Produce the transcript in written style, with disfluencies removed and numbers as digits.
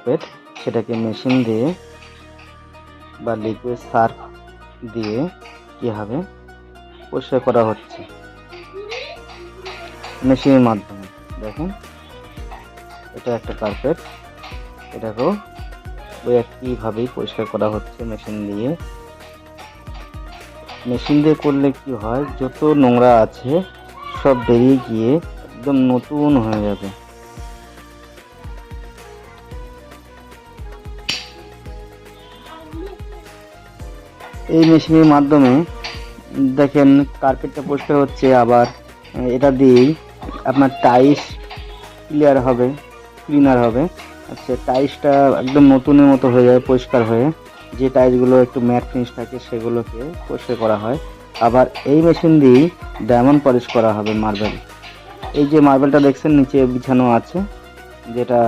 Carpet সেটাকে machine দিয়ে বা লিকুইড সার্ফ দিয়ে কি হবে পরিষ্কার করা হচ্ছে মেশিনের মাধ্যমে। দেখুন এটা একটা কার্পেট, এটাকেও ওই একইভাবেই পরিষ্কার করা হচ্ছে মেশিন দিয়ে। মেশিন দিয়ে করলে কি হয়, যত নোংরা আছে সব বেরিয়ে গিয়ে একদম নতুন হয়ে যাবে। এই মেশিনের মাধ্যমে দেখেন কার্পেটটা পরিষ্কার হচ্ছে, আবার এটা দিয়েই আপনার টাইলস ক্লিনার হবে। আচ্ছা, টাইলসটা একদম নতুনের মতো হয়ে যাবে পরিষ্কার হয়ে। যে টাইলসগুলো একটু ম্যাট ফিনিশ থাকে সেগুলোকে পরিষ্কার করা হয়। আবার এই মেশিন দিয়েই ডায়মন্ড পলিশ করা হবে মার্বেল। এই যে মার্বেলটা দেখছেন নিচে বিছানো আছে, যেটা